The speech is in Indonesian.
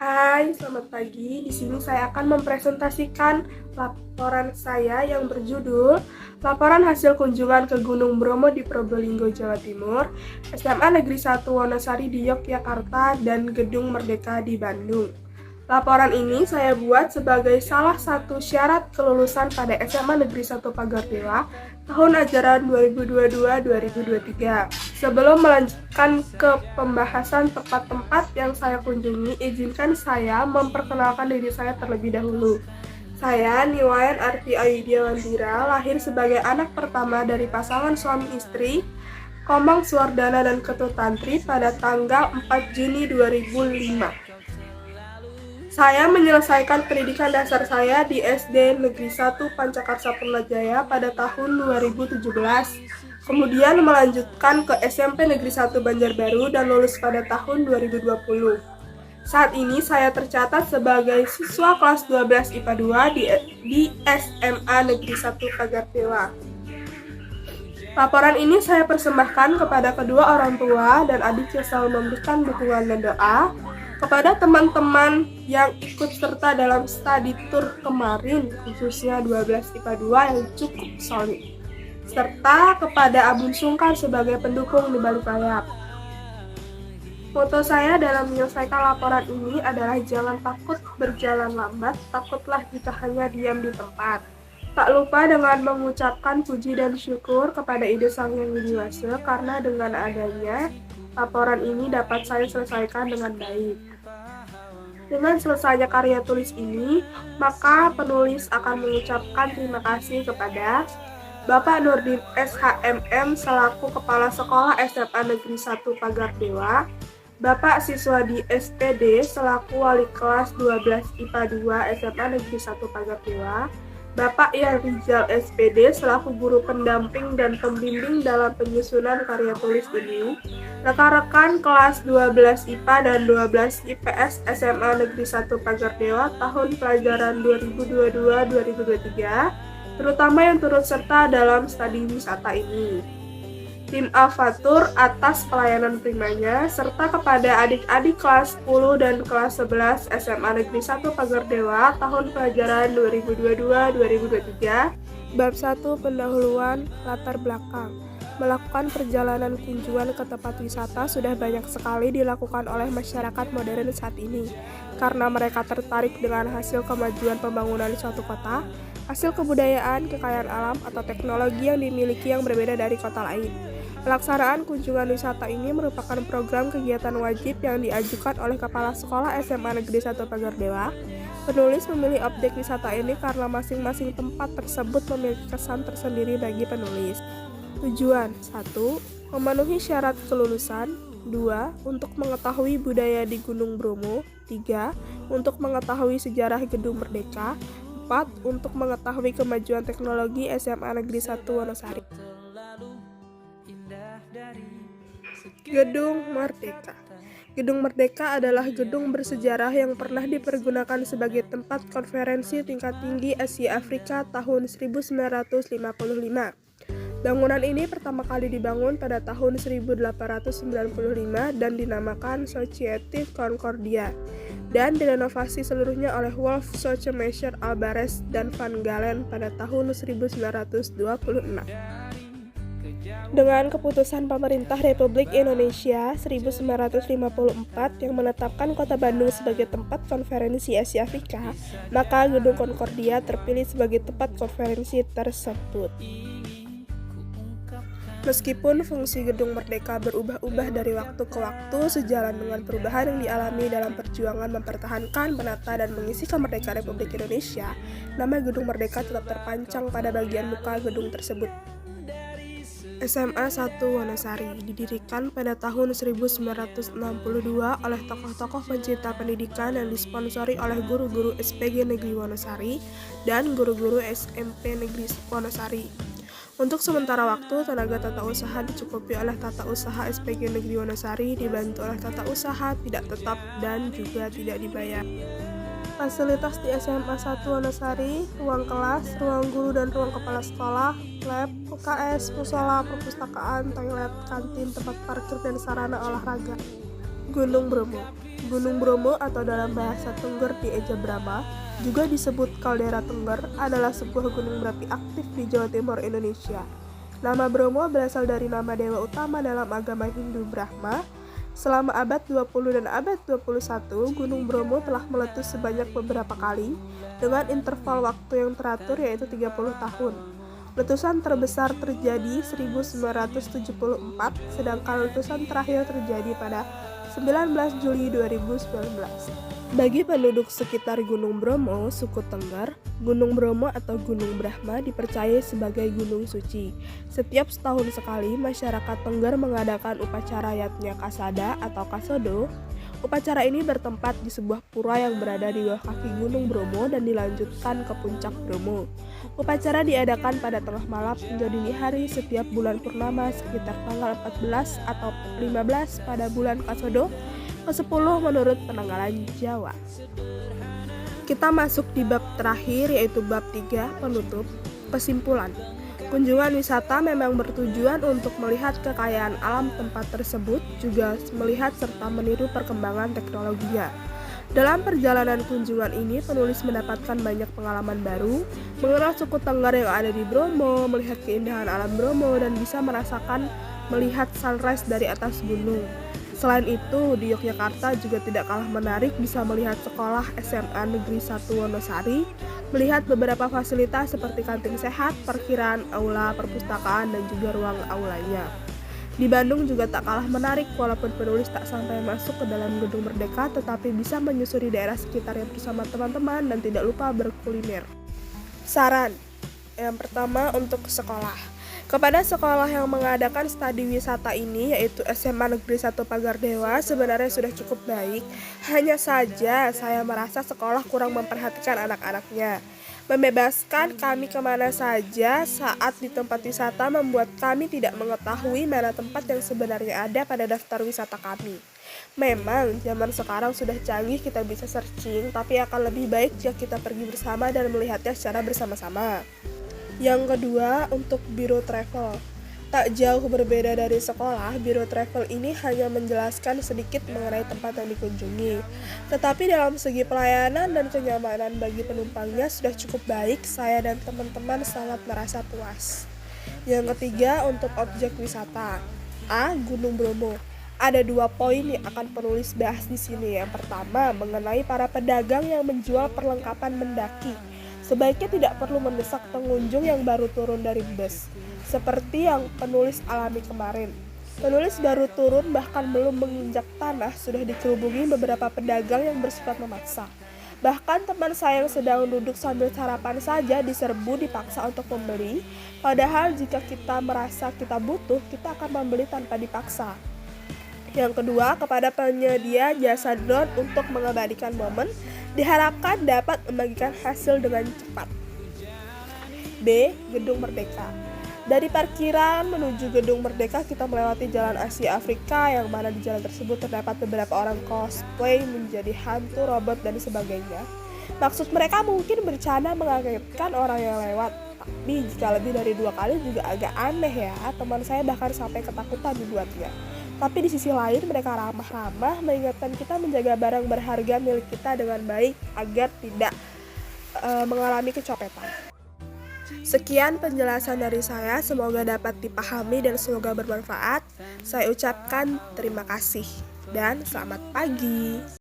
Hai, selamat pagi. Di sini saya akan mempresentasikan laporan saya yang berjudul Laporan Hasil Kunjungan ke Gunung Bromo di Probolinggo, Jawa Timur, SMA Negeri 1 Wonosari di Yogyakarta, dan Gedung Merdeka di Bandung. Laporan ini saya buat sebagai salah satu syarat kelulusan pada SMA Negeri 1 Pagardewa tahun ajaran 2022-2023. Sebelum melanjutkan ke pembahasan tempat-tempat yang saya kunjungi, izinkan saya memperkenalkan diri saya terlebih dahulu. Saya Niwayan Arti Ayudya Wandira, lahir sebagai anak pertama dari pasangan suami istri Komang Suwardana dan Ketut Tantri pada tanggal 4 Juni 2005. Saya menyelesaikan pendidikan dasar saya di SD Negeri 1 Pancakarsa Purnajaya pada tahun 2017. Kemudian melanjutkan ke SMP Negeri 1 Banjarbaru dan lulus pada tahun 2020. Saat ini saya tercatat sebagai siswa kelas 12 IPA 2 di SMA Negeri 1 Pagardewa. Laporan ini saya persembahkan kepada kedua orang tua dan adik yang selalu memberikan dukungan dan doa, kepada teman-teman yang ikut serta dalam study tour kemarin, khususnya 12 IPA 2 yang cukup solid, serta kepada Abun Sungkar sebagai pendukung di balik layar. Moto saya dalam menyelesaikan laporan ini adalah jangan takut berjalan lambat, takutlah jika hanya diam di tempat. Tak lupa dengan mengucapkan puji dan syukur kepada Ide Sang Yang Widi Wase karena dengan adanya laporan ini dapat saya selesaikan dengan baik. Dengan selesainya karya tulis ini, maka penulis akan mengucapkan terima kasih kepada Bapak Nurdin SHMM selaku Kepala Sekolah SMA Negeri 1 Pagardewa, Bapak Siswadi SPD selaku Wali Kelas 12 IPA 2 SMA Negeri 1 Pagardewa, Bapak Yan Rizal SPD selaku guru pendamping dan pembimbing dalam penyusunan karya tulis ini, rekan-rekan kelas 12 IPA dan 12 IPS SMA Negeri 1 Pagardewa tahun pelajaran 2022-2023, terutama yang turut serta dalam studi wisata ini. Tim Avatur atas pelayanan primanya, serta kepada adik-adik kelas 10 dan kelas 11 SMA Negeri 1 Pagardewa tahun pelajaran 2022-2023. Bab 1 Pendahuluan Latar Belakang. Melakukan perjalanan kunjungan ke tempat wisata sudah banyak sekali dilakukan oleh masyarakat modern saat ini, karena mereka tertarik dengan hasil kemajuan pembangunan suatu kota, hasil kebudayaan, kekayaan alam, atau teknologi yang dimiliki yang berbeda dari kota lain. Pelaksanaan kunjungan wisata ini merupakan program kegiatan wajib yang diajukan oleh Kepala Sekolah SMA Negeri 1 Pagardewa. Penulis memilih objek wisata ini karena masing-masing tempat tersebut memiliki kesan tersendiri bagi penulis. Tujuan: 1. Memenuhi syarat kelulusan. 2. Untuk mengetahui budaya di Gunung Bromo. 3. Untuk mengetahui sejarah Gedung Merdeka. 4. Untuk mengetahui kemajuan teknologi SMA Negeri 1 Wonosari. Gedung Merdeka. Gedung Merdeka adalah gedung bersejarah yang pernah dipergunakan sebagai tempat konferensi tingkat tinggi Asia Afrika tahun 1955. Bangunan ini pertama kali dibangun pada tahun 1895 dan dinamakan Society Concordia, dan direnovasi seluruhnya oleh Wolf Sochemeister Alvarez dan Van Galen pada tahun 1926. Dengan keputusan Pemerintah Republik Indonesia 1954 yang menetapkan Kota Bandung sebagai tempat konferensi Asia Afrika, maka Gedung Concordia terpilih sebagai tempat konferensi tersebut. Meskipun fungsi Gedung Merdeka berubah-ubah dari waktu ke waktu sejalan dengan perubahan yang dialami dalam perjuangan mempertahankan, menata, dan mengisi kemerdekaan Republik Indonesia, nama Gedung Merdeka tetap terpancang pada bagian muka gedung tersebut. SMA 1 Wonosari didirikan pada tahun 1962 oleh tokoh-tokoh pencinta pendidikan yang disponsori oleh guru-guru SPG Negeri Wonosari dan guru-guru SMP Negeri Wonosari. Untuk sementara waktu, tenaga tata usaha dicukupi oleh tata usaha SPG Negeri Wonosari dibantu oleh tata usaha tidak tetap dan juga tidak dibayar. Fasilitas di SMA 1 Wonosari, ruang kelas, ruang guru dan ruang kepala sekolah, lab, UKS, musola, perpustakaan, toilet, kantin, tempat parkir, dan sarana olahraga. Gunung Bromo. Gunung Bromo atau dalam bahasa Tengger dieja Brahma, juga disebut kaldera Tengger, adalah sebuah gunung berapi aktif di Jawa Timur Indonesia. Nama Bromo berasal dari nama dewa utama dalam agama Hindu Brahma. Selama abad 20 dan abad 21, Gunung Bromo telah meletus sebanyak beberapa kali dengan interval waktu yang teratur yaitu 30 tahun. Letusan terbesar terjadi 1974, sedangkan letusan terakhir terjadi pada 19 Juli 2019. Bagi penduduk sekitar Gunung Bromo, suku Tengger, Gunung Bromo atau Gunung Brahma dipercaya sebagai gunung suci. Setiap setahun sekali, masyarakat Tengger mengadakan upacara Yatnya Kasada atau Kasodo. Upacara ini bertempat di sebuah pura yang berada di bawah kaki Gunung Bromo dan dilanjutkan ke puncak Bromo. Upacara diadakan pada tengah malam hingga dini hari setiap bulan purnama sekitar tanggal 14 atau 15 pada bulan Kasodo ke-10 menurut penanggalan Jawa. Kita masuk di bab terakhir yaitu bab 3 penutup, kesimpulan. Kunjungan wisata memang bertujuan untuk melihat kekayaan alam tempat tersebut, juga melihat serta meniru perkembangan teknologinya. Dalam perjalanan kunjungan ini, penulis mendapatkan banyak pengalaman baru, mengenal suku Tengger yang ada di Bromo, melihat keindahan alam Bromo, dan bisa merasakan melihat sunrise dari atas gunung. Selain itu, di Yogyakarta juga tidak kalah menarik bisa melihat sekolah SMA Negeri 1 Wonosari, melihat beberapa fasilitas seperti kantin sehat, parkiran, aula, perpustakaan, dan juga ruang aulanya. Di Bandung juga tak kalah menarik walaupun penulis tak sampai masuk ke dalam Gedung Merdeka tetapi bisa menyusuri daerah sekitarnya bersama teman-teman dan tidak lupa berkuliner. Saran yang pertama untuk sekolah. Kepada sekolah yang mengadakan studi wisata ini yaitu SMA Negeri 1 Pagardewa sebenarnya sudah cukup baik. Hanya saja saya merasa sekolah kurang memperhatikan anak-anaknya. Membebaskan kami kemana saja saat di tempat wisata membuat kami tidak mengetahui mana tempat yang sebenarnya ada pada daftar wisata kami. Memang zaman sekarang sudah canggih, kita bisa searching, tapi akan lebih baik jika kita pergi bersama dan melihatnya secara bersama-sama. Yang kedua, untuk biro travel. Tak jauh berbeda dari sekolah, biro travel ini hanya menjelaskan sedikit mengenai tempat yang dikunjungi. Tetapi dalam segi pelayanan dan kenyamanan bagi penumpangnya sudah cukup baik, saya dan teman-teman sangat merasa puas. Yang ketiga, untuk objek wisata. A. Gunung Bromo. Ada 2 poin yang akan penulis bahas di sini. Yang pertama, mengenai para pedagang yang menjual perlengkapan mendaki. Sebaiknya tidak perlu mendesak pengunjung yang baru turun dari bus, seperti yang penulis alami kemarin. Penulis baru turun bahkan belum menginjak tanah sudah dikerubungi beberapa pedagang yang bersifat memaksa. Bahkan teman saya yang sedang duduk sambil sarapan saja diserbu dipaksa untuk membeli, padahal jika kita merasa kita butuh, kita akan membeli tanpa dipaksa. Yang kedua, kepada penyedia jasa drone untuk mengabadikan momen, diharapkan dapat membagikan hasil dengan cepat. B. Gedung Merdeka. Dari parkiran menuju Gedung Merdeka kita melewati Jalan Asia Afrika yang mana di jalan tersebut terdapat beberapa orang cosplay menjadi hantu, robot, dan sebagainya. Maksud mereka mungkin bercanda mengagetkan orang yang lewat, tapi jika lebih dari 2 kali juga agak aneh ya. Teman saya bahkan sampai ketakutan dibuatnya. Tapi di sisi lain mereka ramah-ramah mengingatkan kita menjaga barang berharga milik kita dengan baik agar tidak mengalami kecopetan. Sekian penjelasan dari saya, semoga dapat dipahami dan semoga bermanfaat. Saya ucapkan terima kasih dan selamat pagi.